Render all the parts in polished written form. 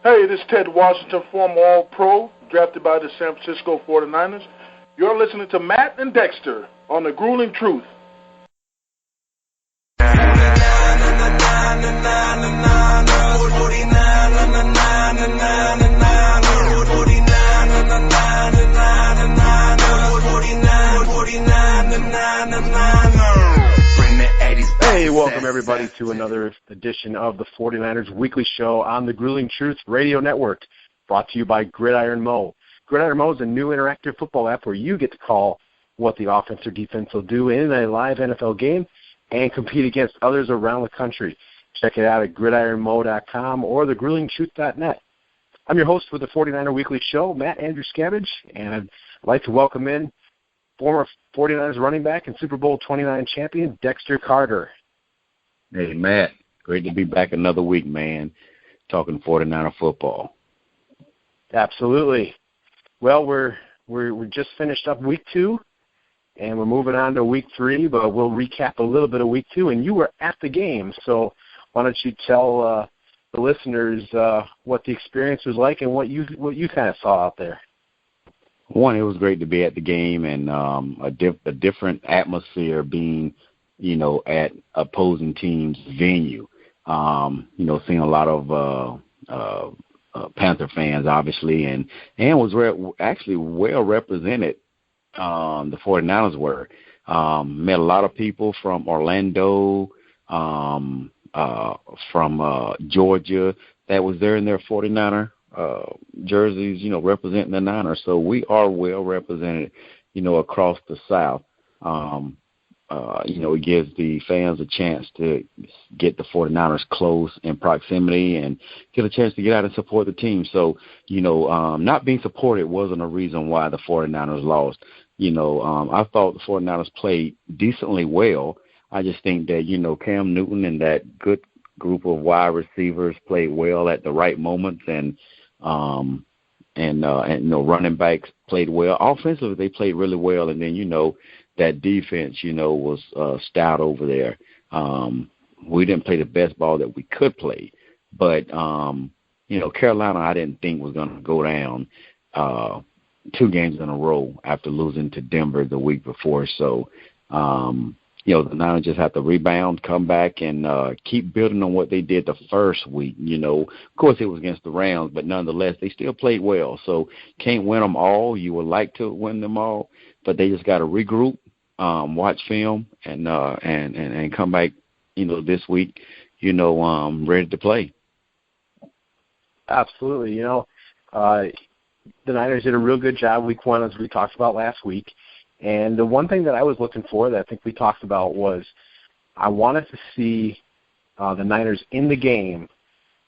Hey, this is Ted Washington, former All-Pro, drafted by the San Francisco 49ers. You're listening to Matt and Dexter on The Grueling Truth. Hey, welcome everybody to another edition of the 49ers Weekly Show on the Grueling Truth Radio Network, brought to you by Gridiron Mo. Gridiron Mo is a new interactive football app where you get to call what the offense or defense will do in a live NFL game and compete against others around the country. Check it out at gridironmo.com or thegruelingtruth.net. I'm your host for the 49er Weekly Show, Matt Andruscavage, and I'd like to welcome in former 49ers running back and Super Bowl 29 champion Dexter Carter. Hey, Matt. Great to be back another week, man, talking 49er football. Absolutely. Well, we're just finished up week 2, and we're moving on to week 3, but we'll recap a little bit of week 2, and you were at the game, so why don't you tell the listeners what the experience was like and what you kind of saw out there. One, it was great to be at the game, and a different atmosphere being, at opposing teams' venue. Seeing a lot of Panther fans, obviously, and was actually well represented. The 49ers were. Met a lot of people from Orlando, from Georgia that was there in their 49er jerseys, representing the Niners. So we are well represented, across the South. It gives the fans a chance to get the 49ers close in proximity and get a chance to get out and support the team. So, not being supported wasn't a reason why the 49ers lost. I thought the 49ers played decently well. I just think that, Cam Newton and that good group of wide receivers played well at the right moments, and running backs played well. Offensively, they played really well, and then, that defense, was stout over there. We didn't play the best ball that we could play, but, Carolina I didn't think was going to go down 2 games in a row after losing to Denver the week before. So, the Niners just have to rebound, come back, and keep building on what they did the first week. Of course, it was against the Rams, but nonetheless, they still played well. So can't win them all. You would like to win them all, but they just got to regroup, watch film, and come back, this week, ready to play. Absolutely. The Niners did a real good job week 1, as we talked about last week. And the one thing that I was looking for that I think we talked about was I wanted to see the Niners in the game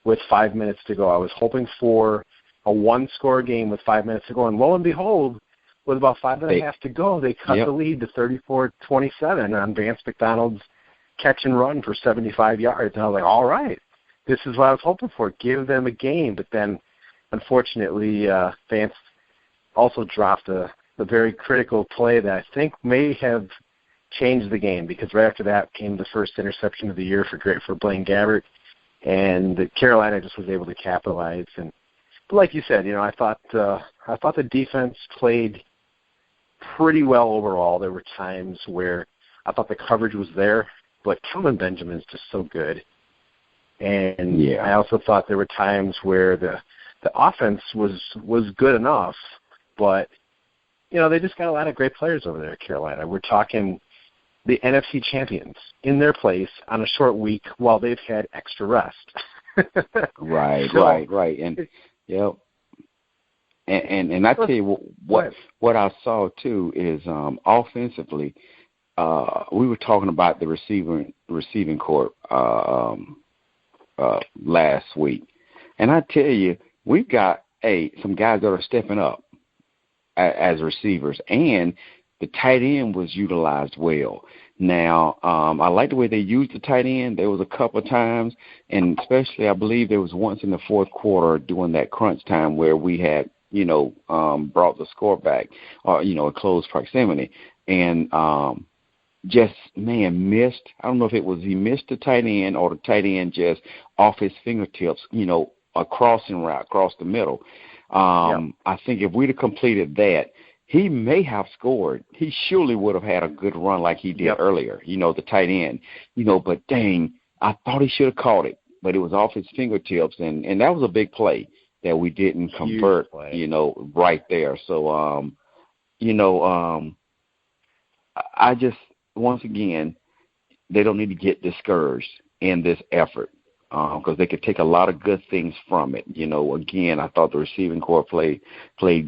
with 5 minutes to go. I was hoping for a one-score game with 5 minutes to go. And lo and behold, with about 5.5 to go, they cut the lead to 34-27 on Vance McDonald's catch and run for 75 yards. And I was like, all right, this is what I was hoping for. Give them a game. But then, unfortunately, Vance also dropped a very critical play that I think may have changed the game, because right after that came the first interception of the year for Blaine Gabbert, and Carolina just was able to capitalize. But like you said, I thought the defense played pretty well overall. There were times where I thought the coverage was there, but Kelvin Benjamin's just so good. And I also thought there were times where the offense was good enough, but they just got a lot of great players over there at Carolina. We're talking the NFC Champions in their place on a short week while they've had extra rest. Right. And and I tell you what I saw too is offensively, we were talking about the receiving corps last week, and I tell you, we've got some guys that are stepping up as receivers, and the tight end was utilized well. Now, I like the way they used the tight end. There was a couple of times, and especially I believe there was once in the fourth quarter during that crunch time where we had, brought the score back, or, a close proximity. And missed. I don't know if it was he missed the tight end or the tight end just off his fingertips, a crossing route across the middle. I think if we'd have completed that, he may have scored. He surely would have had a good run like he did earlier, the tight end. But dang, I thought he should have caught it, but it was off his fingertips, and that was a big play that we didn't convert, right there. So, I just, once again, they don't need to get discouraged in this effort because they could take a lot of good things from it. Again, I thought the receiving corps played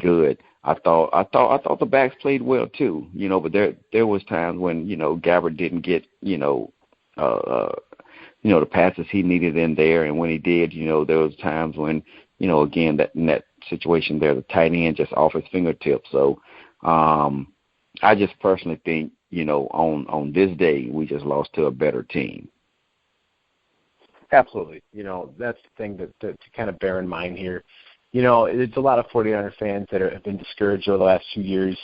good. I thought the backs played well too. But there was times when Gabbert didn't get the passes he needed in there, and when he did, there was times when again in that situation there, the tight end just off his fingertips. So I just personally think on this day we just lost to a better team. Absolutely. That's the thing to kind of bear in mind here. It's a lot of 49er fans that have been discouraged over the last 2 years.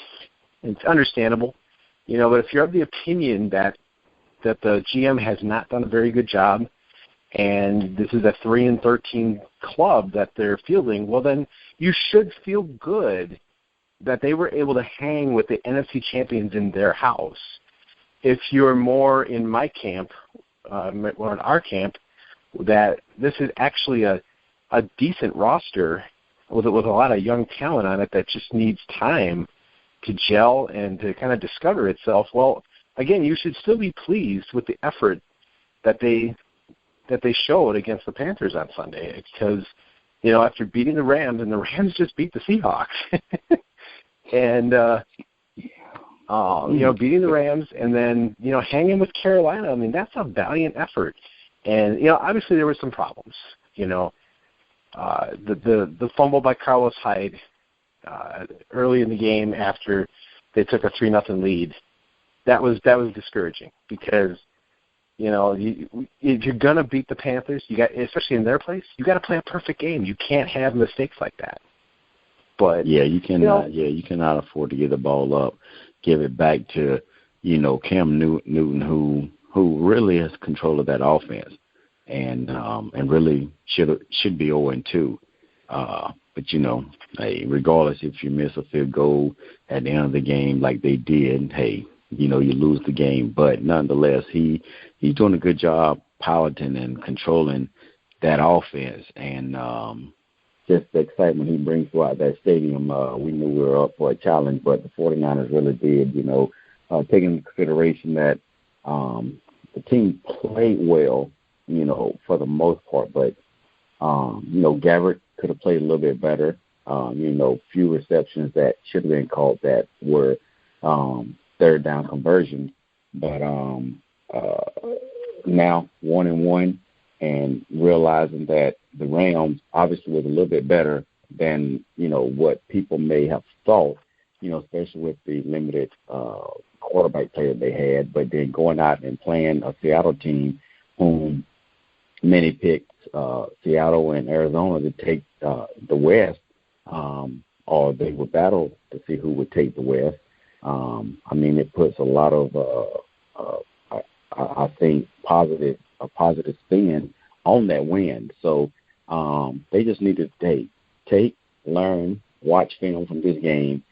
It's understandable, but if you're of the opinion that the GM has not done a very good job and this is a 3-13 club that they're fielding, well, then you should feel good that they were able to hang with the NFC champions in their house. If you're more in my camp, or in our camp, that this is actually a decent roster with a lot of young talent on it that just needs time to gel and to kind of discover itself, well, again, you should still be pleased with the effort that they showed against the Panthers on Sunday because, after beating the Rams, and the Rams just beat the Seahawks, and, beating the Rams and then, hanging with Carolina, I mean, that's a valiant effort. And, obviously there were some problems, the fumble by Carlos Hyde early in the game after they took a 3-0 lead, that was discouraging because, if you're going to beat the Panthers, especially in their place, you got to play a perfect game. You can't have mistakes like that. But you cannot. You cannot afford to give the ball up, give it back to, Cam Newton, who really has control of that offense, and really should be 0-2. But hey, regardless if you miss a field goal at the end of the game like they did, hey, you lose the game. But nonetheless, he's doing a good job piloting and controlling that offense, and just the excitement he brings throughout that stadium. We knew we were up for a challenge, but the 49ers really did, taking into consideration that the team played well, for the most part, but, Gabbert could have played a little bit better. Few receptions that should have been called that were third down conversions. But now 1-1 and realizing that the Rams obviously was a little bit better than, what people may have thought, especially with the limited quarterback play that they had, but then going out and playing a Seattle team whom many picked Seattle and Arizona to take the West, or they would battle to see who would take the West. It puts a lot of, I think, a positive spin on that win. So they just need to take, learn, watch film from this game,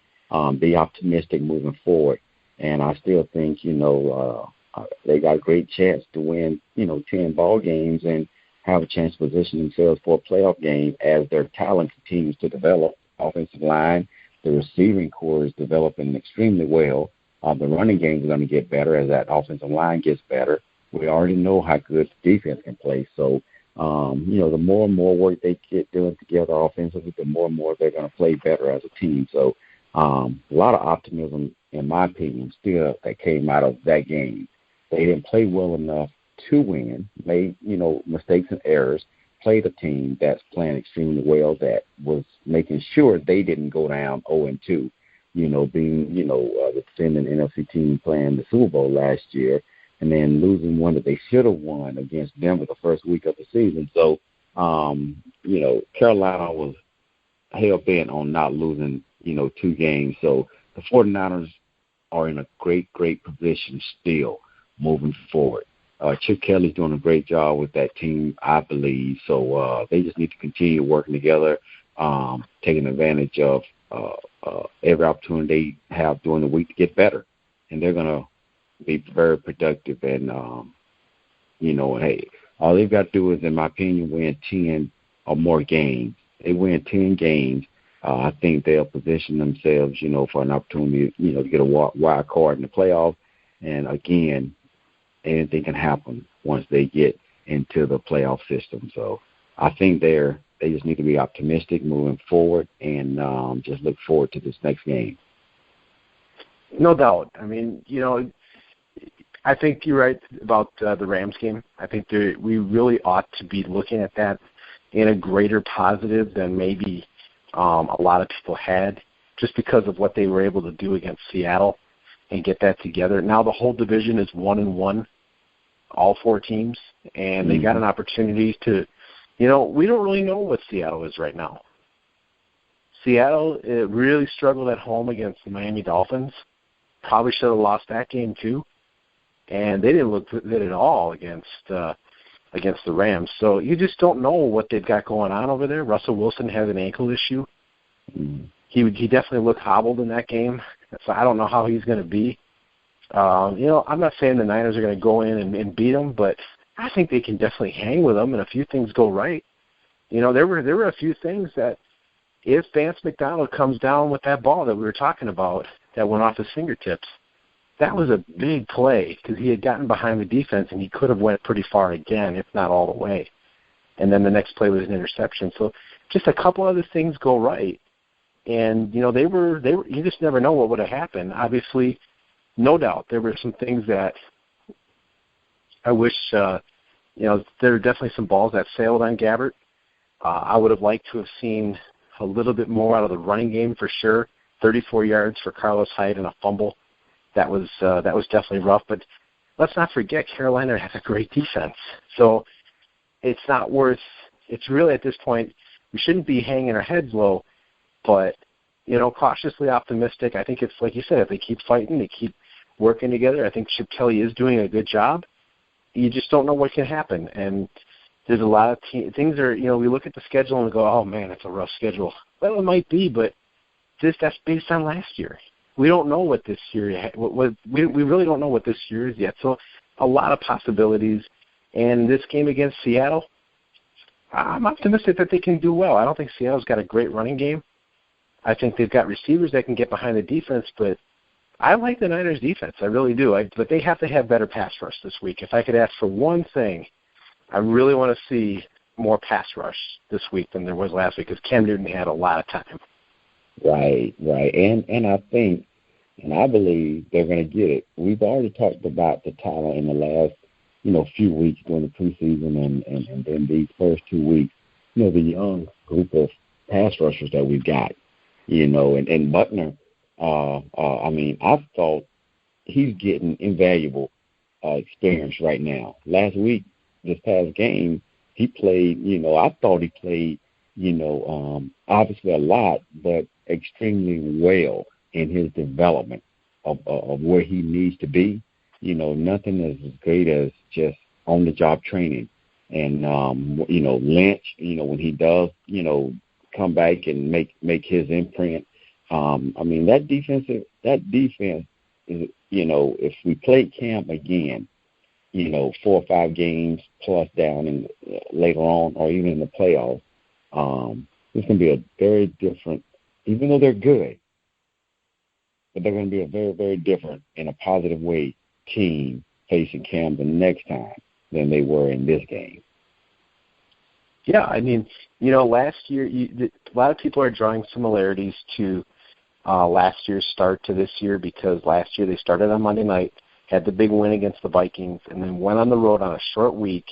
be optimistic moving forward. And I still think, they got a great chance to win, 10 ball games and have a chance to position themselves for a playoff game as their talent continues to develop. Offensive line, the receiving core is developing extremely well. The running game is going to get better as that offensive line gets better. We already know how good the defense can play. So, the more and more work they get doing together offensively, the more and more they're going to play better as a team. So, a lot of optimism, in my opinion, still that came out of that game. They didn't play well enough to win, made, mistakes and errors, played a team that's playing extremely well, that was making sure they didn't go down 0-2, being, the defending NFC team playing the Super Bowl last year and then losing one that they should have won against Denver the first week of the season. So, Carolina was hell-bent on not losing, 2 games. So the 49ers are in a great, great position still moving forward. Chip Kelly's doing a great job with that team, I believe. So they just need to continue working together, taking advantage of every opportunity they have during the week to get better. And they're going to be very productive. And, hey, all they've got to do is, in my opinion, win 10 or more games. They win 10 games. I think they'll position themselves, for an opportunity, to get a wild card in the playoffs. And, again, anything can happen once they get into the playoff system. So I think they just need to be optimistic moving forward and just look forward to this next game. No doubt. I mean, I think you're right about the Rams game. I think we really ought to be looking at that in a greater positive than maybe a lot of people had, just because of what they were able to do against Seattle and get that together. Now the whole division is 1-1, all 4 teams, and they got an opportunity to, we don't really know what Seattle is right now. Seattle really struggled at home against the Miami Dolphins. Probably should have lost that game too, and they didn't look good at all against the Rams. So you just don't know what they've got going on over there. Russell Wilson has an ankle issue. He definitely looked hobbled in that game, so I don't know how he's going to be. I'm not saying the Niners are going to go in and beat them, but I think they can definitely hang with them, and a few things go right. There were a few things that, if Vance McDonald comes down with that ball that we were talking about that went off his fingertips, that was a big play because he had gotten behind the defense and he could have went pretty far again, if not all the way. And then the next play was an interception. So just a couple other things go right. And, they were you just never know what would have happened. Obviously, no doubt, there were some things that I wish, there were definitely some balls that sailed on Gabbert. I would have liked to have seen a little bit more out of the running game for sure. 34 yards for Carlos Hyde and a fumble. That was definitely rough. But let's not forget, Carolina has a great defense. So it's really at this point, we shouldn't be hanging our heads low, but, cautiously optimistic. I think it's like you said, if they keep fighting, they keep working together, I think Chip Kelly is doing a good job. You just don't know what can happen. And there's a lot of things are, we look at the schedule and go, oh, man, it's a rough schedule. Well, it might be, but that's based on last year. We don't know what this year we really don't know what this year is yet. So a lot of possibilities. And this game against Seattle, I'm optimistic that they can do well. I don't think Seattle's got a great running game. I think they've got receivers that can get behind the defense, but I like the Niners' defense. I really do. But they have to have better pass rush this week. If I could ask for one thing, I really want to see more pass rush this week than there was last week because Cam Newton had a lot of time. Right. And I think, and I believe they're going to get it. We've already talked about the talent in the last, few weeks during the preseason and then these first 2 weeks, the young group of pass rushers that we've got, and Buckner, I thought he's getting invaluable experience right now. Last week, this past game, he played, I thought he played, obviously a lot, but extremely well in his development of where he needs to be. Nothing is as great as just on-the-job training. And, Lynch, when he does, come back and make his imprint. That defense is, if we play Cam again, 4 or 5 games plus down in later on or even in the playoffs, it's going to be a very different, even though they're good, but they're going to be a very, very different in a positive way team facing Cam the next time than they were in this game. Yeah, last year, a lot of people are drawing similarities to last year's start to this year because last year they started on Monday night, had the big win against the Vikings, and then went on the road on a short week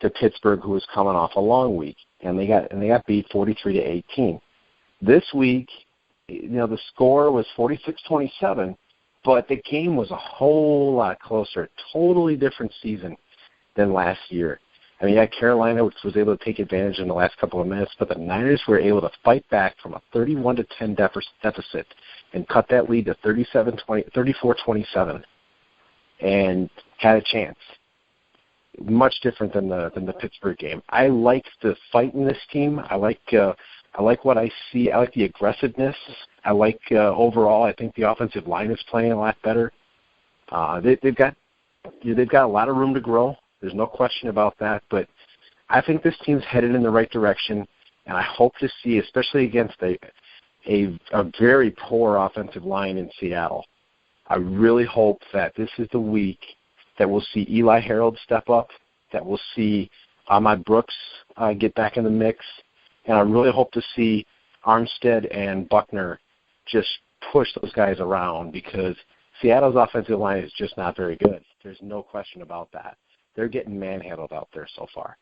to Pittsburgh, who was coming off a long week, and they got beat 43-18. This week, the score was 46-27, but the game was a whole lot closer, totally different season than last year. Carolina was able to take advantage in the last couple of minutes, but the Niners were able to fight back from a 31-10 deficit and cut that lead to 34-27, and had a chance. much different than the Pittsburgh game. I like the fight in this team. I like what I see. I like the aggressiveness. I like overall. I think the offensive line is playing a lot better. They've got a lot of room to grow. There's no question about that. But I think this team's headed in the right direction, and I hope to see, especially against a very poor offensive line in Seattle. I really hope that this is the week that we'll see Eli Harold step up, that we'll see Ahmad Brooks get back in the mix, and I really hope to see Armstead and Buckner just push those guys around, because Seattle's offensive line is just not very good. There's no question about that. They're getting manhandled out there so far.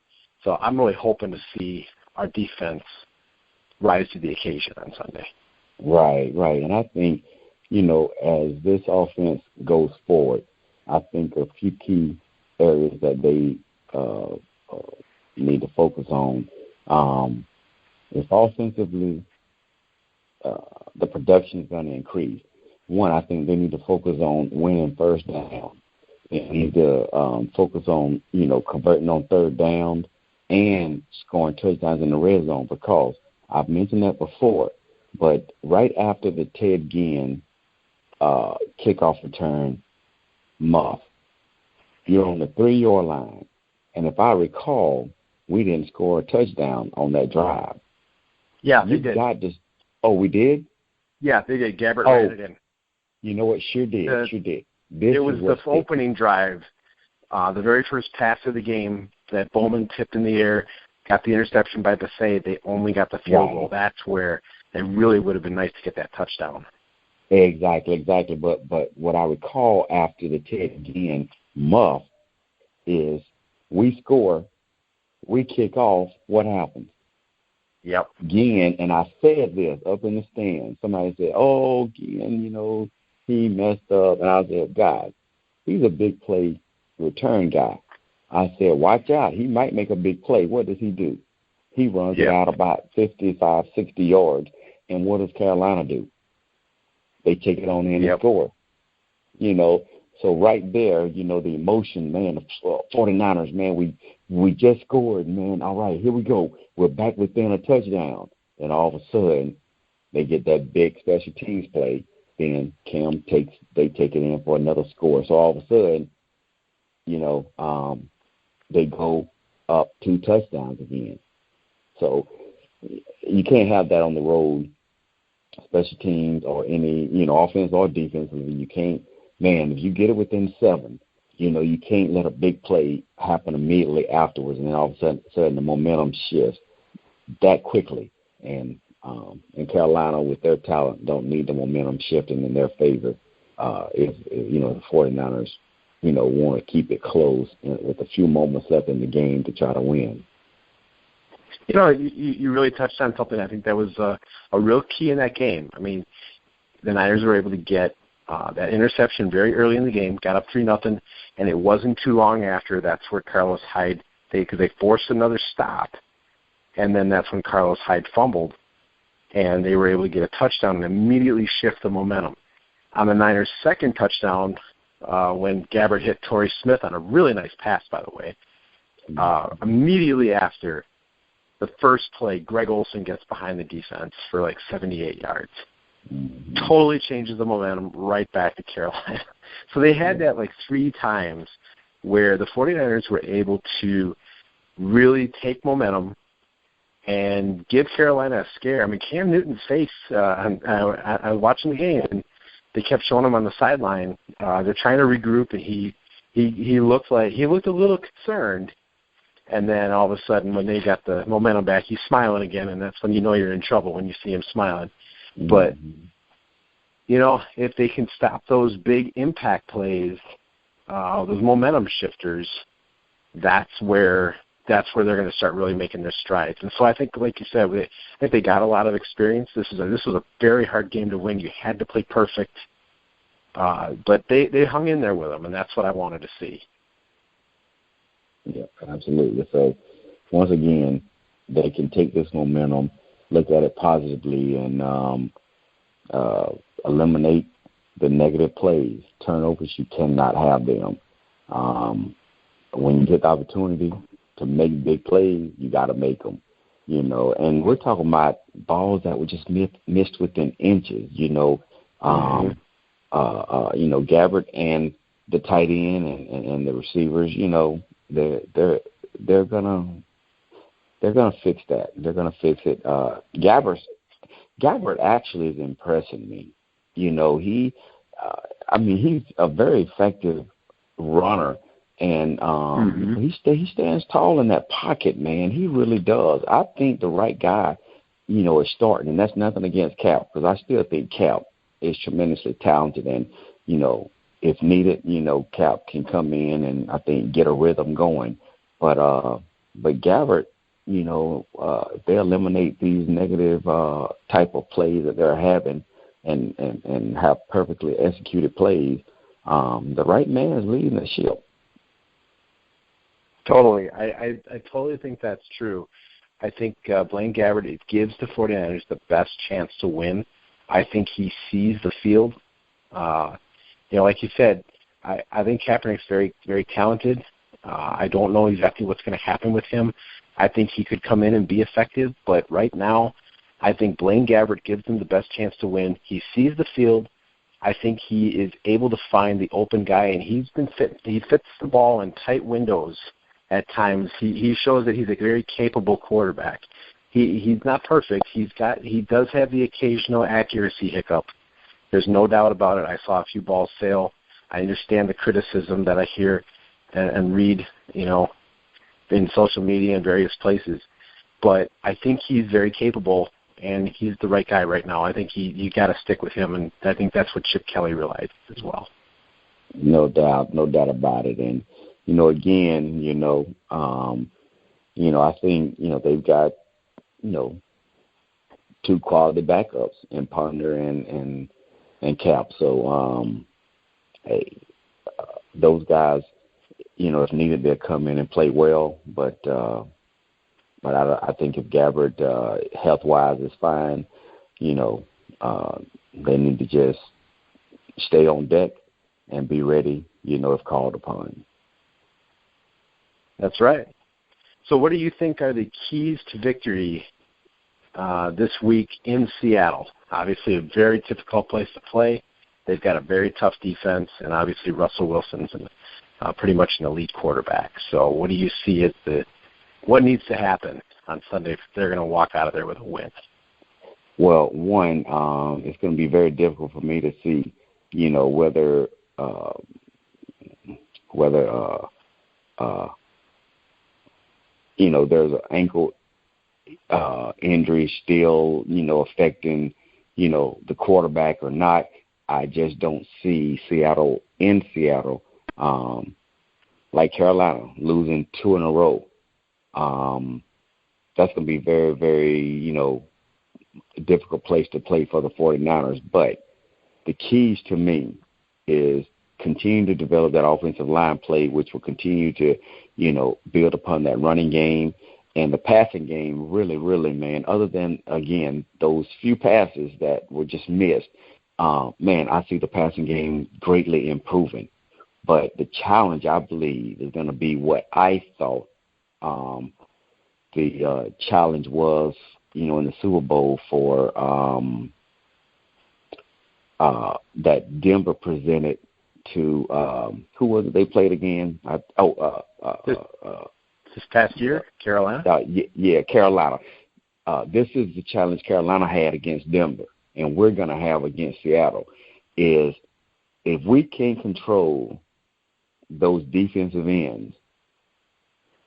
So I'm really hoping to see our defense rise to the occasion on Sunday. Right. And I think, as this offense goes forward, I think a few key areas that they need to focus on. If offensively the production is going to increase, one, I think they need to focus on winning first down. They need to focus on, converting on third down and scoring touchdowns in the red zone, because I've mentioned that before, but right after the Ted Ginn kickoff return muff, you're on the 3-yard line, and if I recall, we didn't score a touchdown on that drive. Yeah, they did. Oh, we did? Yeah, they did. Gabbert ran it in. You know what? Sure did. It was the opening drive, the very first pass of the game that Bowman tipped in the air, got the interception by Bethea. They only got the field goal. That's where it really would have been nice to get that touchdown. Exactly. But what I recall after the Ted Ginn muff is we score, we kick off, what happens? Yep. Ginn, and I said this up in the stand. Somebody said, "Oh, Ginn, he messed up." And I said, "God, he's a big play return guy." I said, "Watch out. He might make a big play." What does he do? He runs it out about 55, 60 yards. And what does Carolina do? They take it on in and score. So right there, the emotion, man, the 49ers, man, we just scored, man. All right, here we go. We're back within a touchdown. And all of a sudden, they get that big special teams play. Then they take it in for another score. So all of a sudden, they go up 2 touchdowns again. So you can't have that on the road, special teams or any, offense or defense. You can't, man, if you get it within 7, you can't let a big play happen immediately afterwards, and then all of a sudden the momentum shifts that quickly. And Carolina, with their talent, don't need the momentum shifting in their favor. If the 49ers, want to keep it close with a few moments left in the game to try to win. You really touched on something. I think that was a real key in that game. I mean, the Niners were able to get that interception very early in the game, got up 3-0, and it wasn't too long after that's where Carlos Hyde, because they forced another stop, and then that's when Carlos Hyde fumbled, and they were able to get a touchdown and immediately shift the momentum. On the Niners' second touchdown, when Gabbert hit Torrey Smith on a really nice pass, by the way, immediately after the first play, Greg Olsen gets behind the defense for like 78 yards. Totally changes the momentum right back to Carolina. So they had that like 3 times where the 49ers were able to really take momentum and give Carolina a scare. I mean, Cam Newton's face, I was watching the game, and they kept showing him on the sideline. They're trying to regroup, and he looked a little concerned. And then all of a sudden, when they got the momentum back, he's smiling again, and that's when you know you're in trouble, when you see him smiling. But, if they can stop those big impact plays, those momentum shifters, that's where they're going to start really making their strides. And so I think, like you said, I think they got a lot of experience. This was a very hard game to win. You had to play perfect. But they hung in there with them, and that's what I wanted to see. Yeah, absolutely. So once again, they can take this momentum, look at it positively, and eliminate the negative plays. Turnovers, you cannot have them. when you get the opportunity to make big plays, you got to make them. And we're talking about balls that were just missed within inches. Gabbert and the tight end and the receivers. They're gonna fix that. They're gonna fix it. Gabbert actually is impressing me. He's a very effective runner. And he stands tall in that pocket, man. He really does. I think the right guy, is starting. And that's nothing against Cap, because I still think Cap is tremendously talented. And, if needed, Cap can come in and I think get a rhythm going. But Gabbert, if they eliminate these negative type of plays that they're having and have perfectly executed plays, the right man is leading the ship. Totally. I totally think that's true. I think Blaine Gabbert, it gives the 49ers the best chance to win. I think he sees the field. Like you said, I think Kaepernick's very, very talented. I don't know exactly what's going to happen with him. I think he could come in and be effective, but right now I think Blaine Gabbert gives them the best chance to win. He sees the field. I think he is able to find the open guy, and he fits the ball in tight windows at times. He shows that he's a very capable quarterback. He's not perfect. He does have the occasional accuracy hiccup. There's no doubt about it. I saw a few balls sail. I understand the criticism that I hear and read, in social media and various places. But I think he's very capable, and he's the right guy right now. I think you got to stick with him, and I think that's what Chip Kelly realized as well. No doubt about it. And again, I think they've got two quality backups in Ponder and Cap. So those guys, if needed, they'll come in and play well. But I think if Gabbert health-wise is fine, they need to just stay on deck and be ready, if called upon. That's right. So what do you think are the keys to victory this week in Seattle? Obviously a very difficult place to play. They've got a very tough defense, and obviously Russell Wilson's pretty much an elite quarterback. So what do you see as what needs to happen on Sunday if they're going to walk out of there with a win? Well, one, it's going to be very difficult for me to see, whether there's an ankle injury still, affecting, the quarterback or not. I just don't see Seattle like Carolina losing 2 in a row. That's going to be very, very, difficult place to play for the 49ers. But the keys to me is continue to develop that offensive line play, which will continue to, build upon that running game. And the passing game, really, really, man, other than, again, those few passes that were just missed, I see the passing game greatly improving. But the challenge, I believe, is going to be what I thought the challenge was, in the Super Bowl for that Denver presented to who was it they played again? This past year, Carolina? Carolina. This is the challenge Carolina had against Denver, and we're going to have against Seattle, is if we can't control those defensive ends,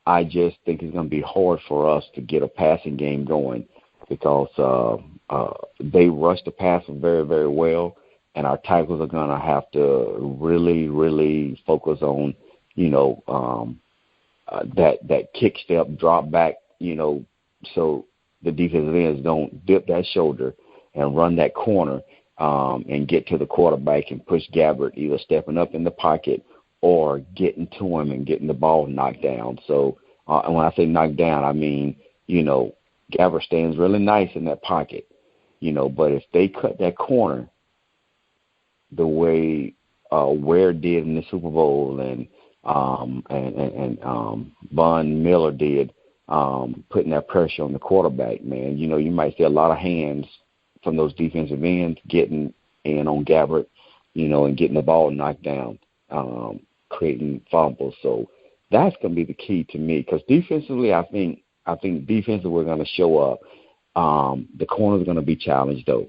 I just think it's going to be hard for us to get a passing game going because they rush the passer very, very well, and our tackles are going to have to really, really focus on, that kick step, drop back, so the defensive ends don't dip that shoulder and run that corner and get to the quarterback and push Gabbert either stepping up in the pocket or getting to him and getting the ball knocked down. So and when I say knocked down, I mean, Gabbert stands really nice in that pocket, but if they cut that corner the way Ware did in the Super Bowl and and Von Miller did, putting that pressure on the quarterback, man. You know, you might see a lot of hands from those defensive ends getting in on Gabbert, you know, and getting the ball knocked down, creating fumbles. So that's going to be the key to me, because defensively, I think defensively we're going to show up. The corners are going to be challenged, though.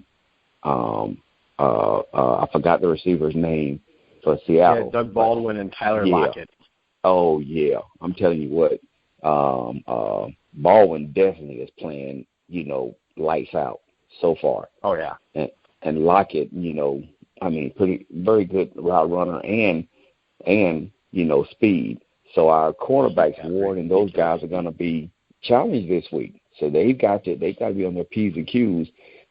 I forgot the receiver's name for Seattle. Yeah, Doug Baldwin and Tyler Lockett. Oh, yeah. I'm telling you what, Baldwin definitely is playing, you know, lights out so far. Oh, yeah. And Lockett, you know, I mean, very good route runner and you know, speed. So our cornerbacks, Ward and those guys, are going to be challenged this week. So they've got to be on their P's and Q's,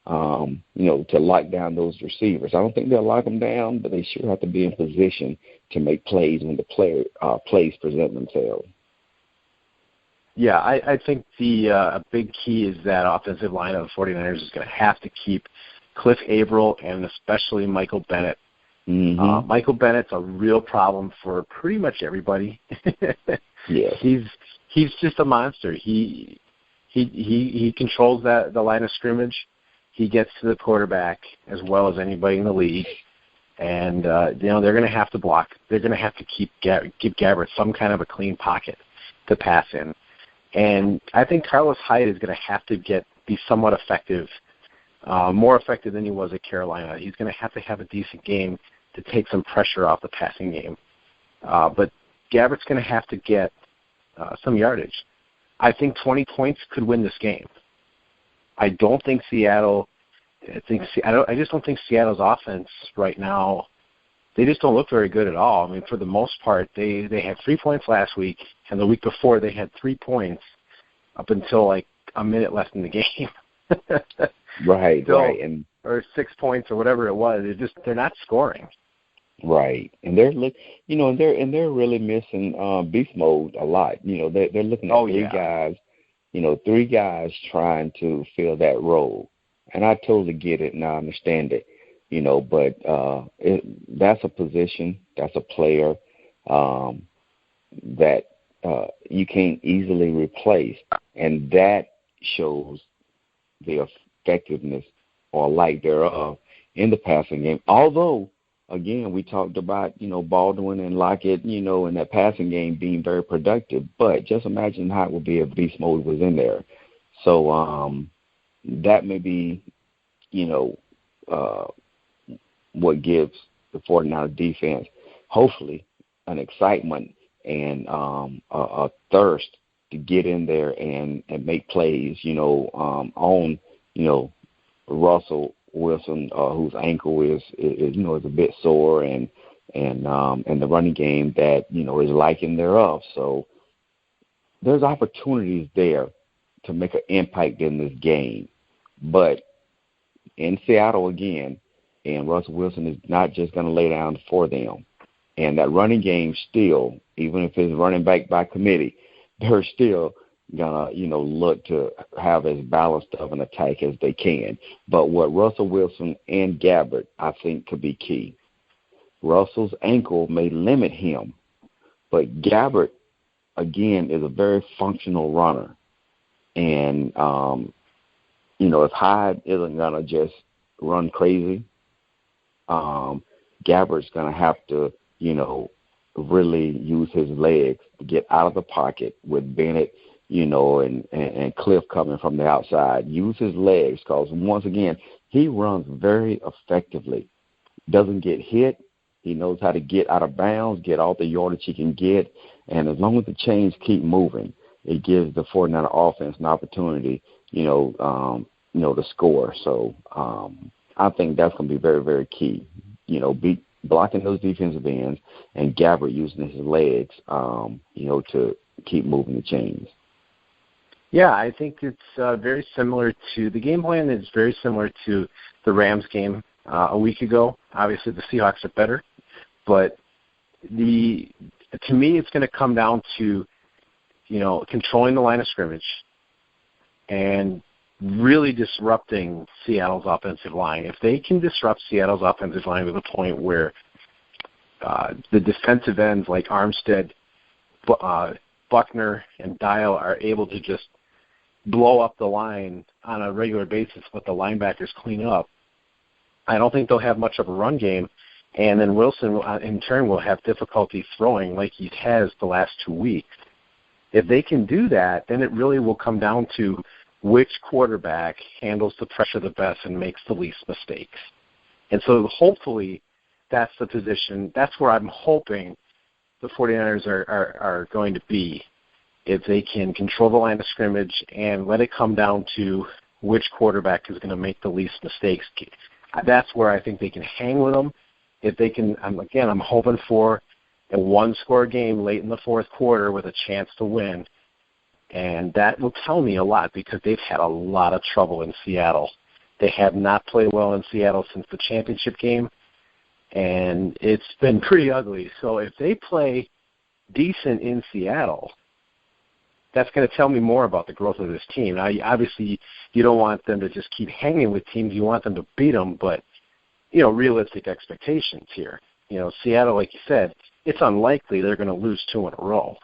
you know, to lock down those receivers. I don't think they'll lock them down, but they sure have to be in position to make plays when the plays present themselves. Yeah, I think a big key is that offensive line of the 49ers is going to have to keep Cliff Averill and especially Michael Bennett. Mm-hmm. Michael Bennett's a real problem for pretty much everybody. Yes. He's just a monster. He controls the line of scrimmage. He gets to the quarterback as well as anybody in the league. And, you know, they're going to have to block. They're going to have to give Gabbert some kind of a clean pocket to pass in. And I think Carlos Hyde is going to have to be somewhat effective, more effective than he was at Carolina. He's going to have a decent game to take some pressure off the passing game. But Gabbert's going to have to get some yardage. I think 20 points could win this game. I just don't think Seattle's offense right now, they just don't look very good at all. I mean, for the most part, they had 3 points last week, and the week before they had 3 points up until like a minute left in the game. Right. Or 6 points or whatever it was. They're not scoring. Right, and they're really missing beast mode a lot. You know, they're looking at three guys trying to fill that role, and I totally get it and I understand it. You know, but that's a position, that's a player that you can't easily replace, and that shows the effectiveness or lack thereof in the passing game. Although, again, we talked about, you know, Baldwin and Lockett, you know, in that passing game being very productive. But just imagine how it would be if beast mode was in there. So that may be, you know, what gives the 49ers defense, hopefully, an excitement and a thirst to get in there and make plays, you know, on, you know, Russell Wilson, whose ankle is you know, is a bit sore, and the running game that, you know, is lacking thereof. So there's opportunities there to make an impact in this game. But in Seattle again, and Russell Wilson is not just going to lay down for them. And that running game still, even if it's running back by committee, they're still gonna, you know, look to have as balanced of an attack as they can. But what Russell Wilson and Gabbert, I think, could be key. Russell's ankle may limit him, but Gabbert, again, is a very functional runner. And, you know, if Hyde isn't gonna just run crazy, Gabbert's gonna have to, you know, really use his legs to get out of the pocket with Bennett, you know, and Cliff coming from the outside. Use his legs, because once again, he runs very effectively. Doesn't get hit. He knows how to get out of bounds, get all the yardage he can get, and as long as the chains keep moving, it gives the 49er offense an opportunity, you know, to score. So I think that's going to be very, very key. You know, blocking those defensive ends and Gabbert using his legs, you know, to keep moving the chains. Yeah, I think it's very similar to the game plan. Is very similar to the Rams game a week ago. Obviously, the Seahawks are better, but to me, it's going to come down to, you know, controlling the line of scrimmage and really disrupting Seattle's offensive line. If they can disrupt Seattle's offensive line to the point where the defensive ends like Armstead, Buckner, and Dial are able to just blow up the line on a regular basis, let the linebackers clean up, I don't think they'll have much of a run game. And then Wilson, in turn, will have difficulty throwing like he has the last 2 weeks. If they can do that, then it really will come down to which quarterback handles the pressure the best and makes the least mistakes. And so hopefully that's the position. That's where I'm hoping the 49ers are going to be, if they can control the line of scrimmage and let it come down to which quarterback is going to make the least mistakes. That's where I think they can hang with them. If they can, I'm hoping for a one-score game late in the fourth quarter with a chance to win. And that will tell me a lot because they've had a lot of trouble in Seattle. They have not played well in Seattle since the championship game, and it's been pretty ugly. So if they play decent in Seattle, that's going to tell me more about the growth of this team. Now, obviously, you don't want them to just keep hanging with teams. You want them to beat them, but, realistic expectations here. Seattle, like you said, it's unlikely they're going to lose 2 in a row.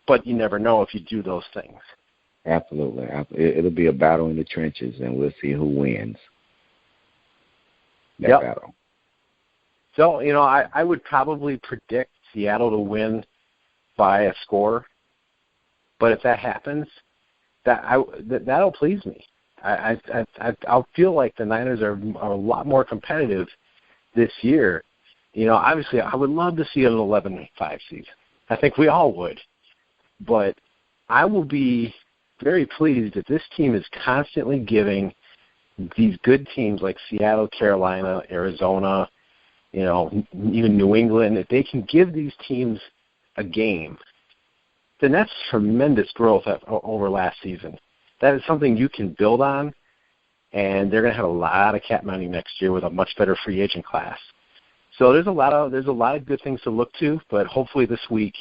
But you never know if you do those things. Absolutely. It'll be a battle in the trenches, and we'll see who wins that battle. So, I would probably predict Seattle to win by a score. But if that happens, that'll please me. I'll feel like the Niners are a lot more competitive this year. Obviously, I would love to see an 11-5 season. I think we all would. But I will be very pleased if this team is constantly giving these good teams like Seattle, Carolina, Arizona, even New England, if they can give these teams a game, then that's tremendous growth over last season. That is something you can build on, and they're going to have a lot of cap money next year with a much better free agent class. So there's a lot of good things to look to, but hopefully this week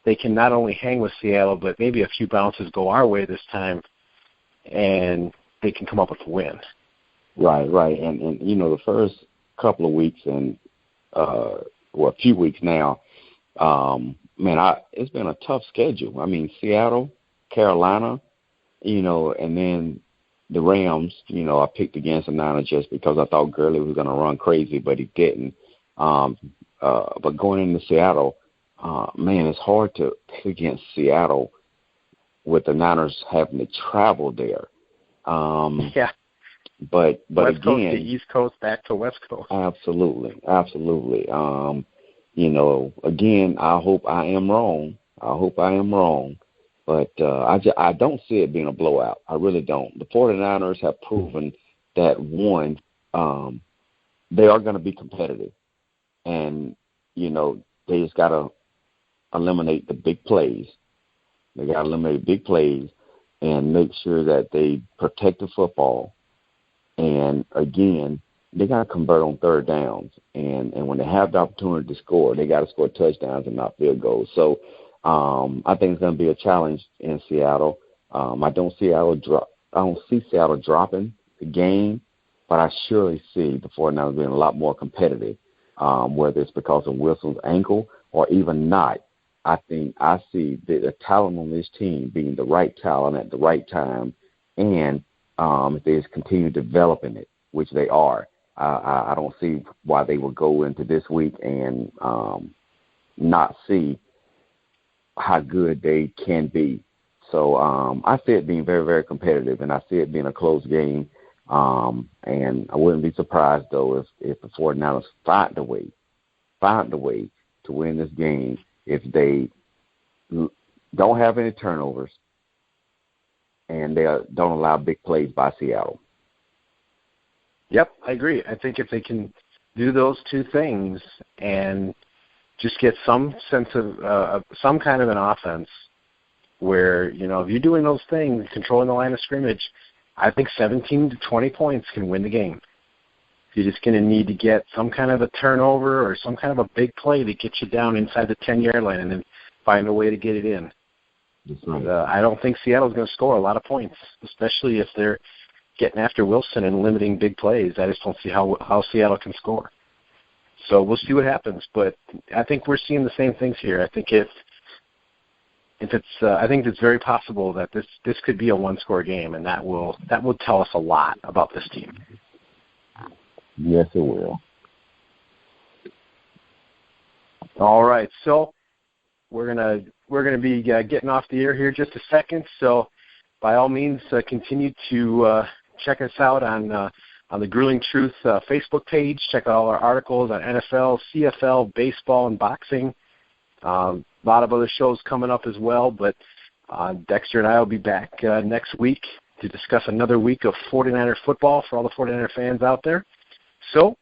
they can not only hang with Seattle, but maybe a few bounces go our way this time, and they can come up with a win. Right. And the first couple of weeks and a few weeks now, it's been a tough schedule. I mean, Seattle, Carolina, and then the Rams, I picked against the Niners just because I thought Gurley was going to run crazy, but he didn't. But going into Seattle, it's hard to pick against Seattle with the Niners having to travel there. Yeah. But West again, Coast to East Coast back to West Coast. Absolutely. Again, I hope I am wrong. But I don't see it being a blowout. I really don't. The 49ers have proven that, one, they are going to be competitive. And, they just got to eliminate the big plays. They got to eliminate big plays and make sure that they protect the football. And, again, they got to convert on third downs. And when they have the opportunity to score, they got to score touchdowns and not field goals. So I think it's going to be a challenge in Seattle. I don't see Seattle dropping the game, but I surely see the 49ers being a lot more competitive, whether it's because of Wilson's ankle or even not. I think I see the talent on this team being the right talent at the right time, and if they just continue developing it, which they are, I don't see why they will go into this week and not see how good they can be. So I see it being very, very competitive, and I see it being a close game. And I wouldn't be surprised, though, if the 49ers find a way to win this game if they don't have any turnovers and they don't allow big plays by Seattle. Yep, I agree. I think if they can do those two things and just get some sense of some kind of an offense where, if you're doing those things, controlling the line of scrimmage, I think 17 to 20 points can win the game. You're just going to need to get some kind of a turnover or some kind of a big play to get you down inside the 10-yard line and then find a way to get it in. Right. I don't think Seattle's going to score a lot of points, especially if they're getting after Wilson and limiting big plays. I just don't see how Seattle can score. So we'll see what happens. But I think we're seeing the same things here. I think I think it's very possible that this could be a one-score game, and that will tell us a lot about this team. Yes, it will. All right, so we're gonna be getting off the air here just a second. So by all means, continue to check us out on the Grueling Truth Facebook page. Check out all our articles on NFL, CFL, baseball, and boxing. A lot of other shows coming up as well, but Dexter and I will be back next week to discuss another week of 49er football for all the 49er fans out there. So,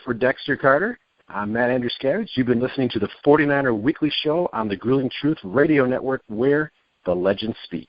for Dexter Carter, I'm Matt Andruscavage. You've been listening to the 49er Weekly Show on the Grueling Truth Radio Network, where the legends speak.